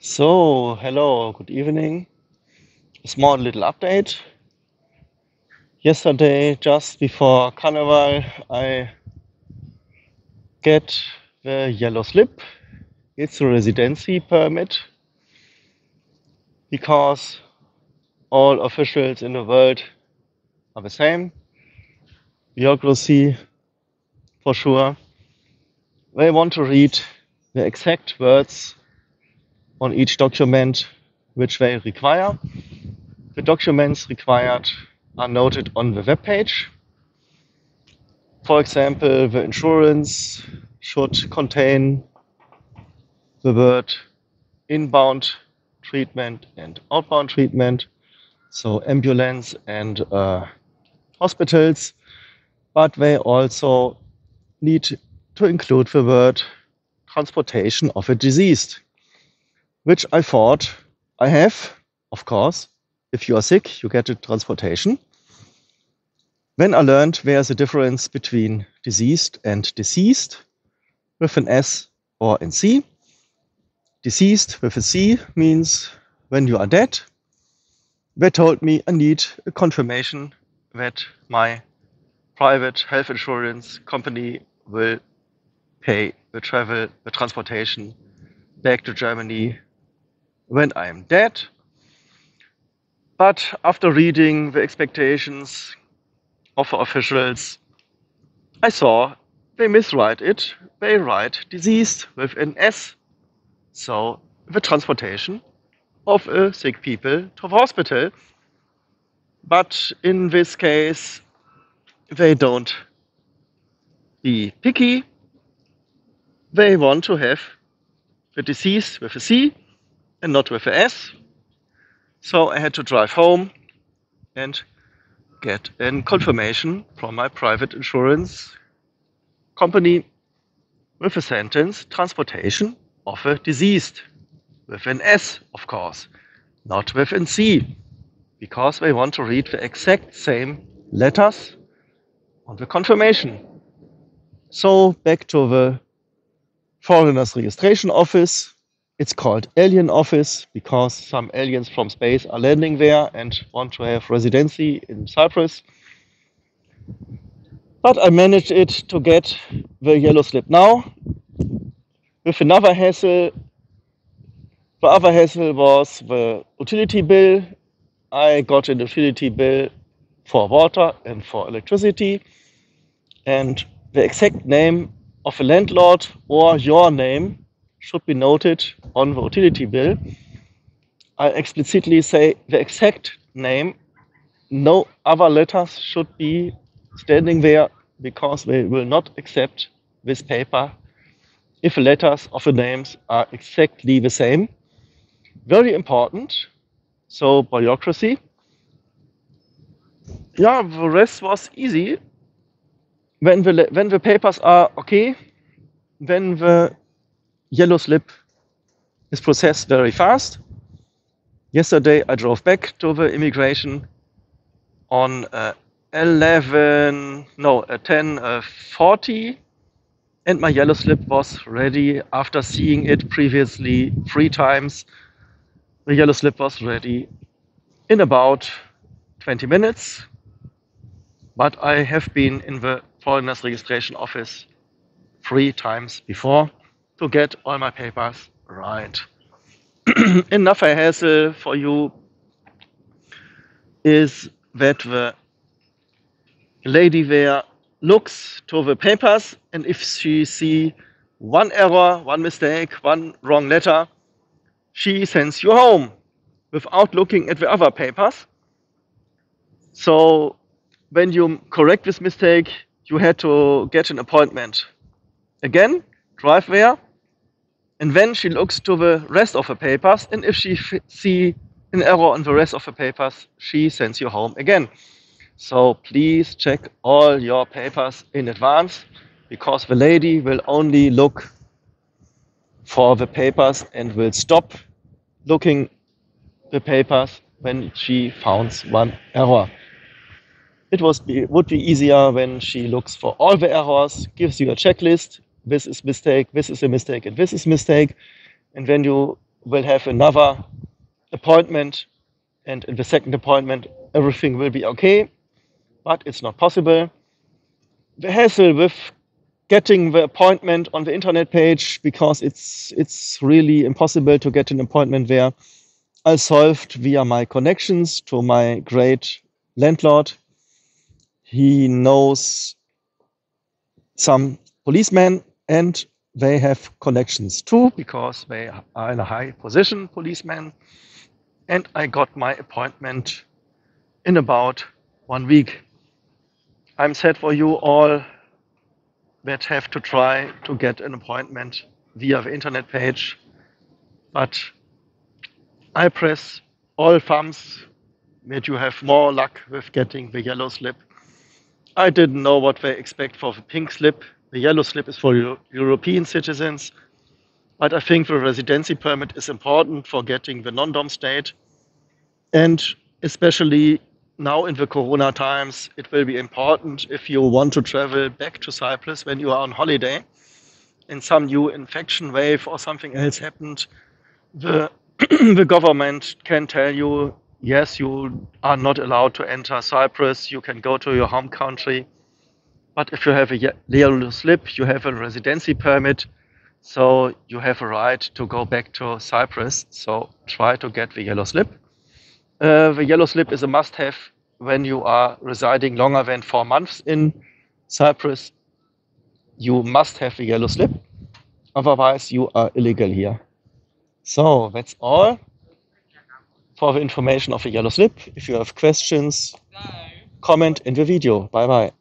So, hello, good evening. A small little update. Yesterday, just before Carnival, I get the yellow slip. It's a residency permit because all officials in the world are the same. Bureaucracy, for sure. They want to read the exact words on each document which they require. The documents required are noted on the web page. For example, the insurance should contain the word inbound treatment and outbound treatment, so ambulance and hospitals, but they also need to include the word transportation of a deceased, which I thought I have, of course. If you are sick, you get a transportation. Then I learned there's a difference between deceased and deceased with an S or an C. Deceased with a C means when you are dead. They told me I need a confirmation that my private health insurance company will pay the transportation back to Germany when I am dead. But after reading the expectations of the officials, I saw they miswrite it. They write deceased with an S. So the transportation of sick people to the hospital. But in this case, they don't be picky. They want to have the deceased with a C and not with a S. So I had to drive home and get a confirmation from my private insurance company with a sentence, transportation of a deceased, with an S, of course, not with an C, because they want to read the exact same letters on the confirmation. So back to the Foreigners Registration Office. It's called Alien Office because some aliens from space are landing there and want to have residency in Cyprus. But I managed it to get the yellow slip now. With another hassle, the other hassle was the utility bill. I got an utility bill for water and for electricity, and the exact name of a landlord or your name should be noted on the utility bill. I explicitly say the exact name. No other letters should be standing there because they will not accept this paper if the letters of the names are exactly the same. Very important. So bureaucracy. Yeah, the rest was easy. When the papers are okay, then the yellow slip is processed very fast. Yesterday I drove back to the immigration on 10:40, and my yellow slip was ready after seeing it previously 3 times. The yellow slip was ready in about 20 minutes, but I have been in the Foreigners Registration Office 3 times before to get all my papers right. Another hassle for you is that the lady there looks to the papers, and if she see one error, one mistake, one wrong letter, she sends you home without looking at the other papers. So when you correct this mistake, you had to get an appointment again, drive there, and then she looks to the rest of the papers, and if she see an error on the rest of the papers, she sends you home again. So please check all your papers in advance, because the lady will only look for the papers and will stop looking the papers when she finds one error. It would be easier when she looks for all the errors, gives you a checklist. This is mistake, this is a mistake, and this is mistake. And when you will have another appointment, and in the second appointment everything will be okay, but it's not possible. The hassle with getting the appointment on the internet page, because it's really impossible to get an appointment there, I solved via my connections to my great landlord. He knows some policemen and they have connections too, because they are in a high position, policemen. And I got my appointment in about 1 week. I'm sad for you all that have to try to get an appointment via the internet page, but I press all thumbs that you have more luck with getting the yellow slip. I didn't know what they expect for the pink slip. The yellow slip is for European citizens, but I think the residency permit is important for getting the non-dom state. And especially now in the Corona times, it will be important if you want to travel back to Cyprus when you are on holiday and some new infection wave or something else happened. The, the government can tell you, yes, you are not allowed to enter Cyprus, you can go to your home country. But if you have a yellow slip, you have a residency permit, so you have a right to go back to Cyprus. So try to get the yellow slip. The yellow slip is a must-have when you are residing longer than 4 months in Cyprus. You must have the yellow slip, otherwise you are illegal here. So that's all for the information of the yellow slip. If you have questions, comment in the video. Bye bye.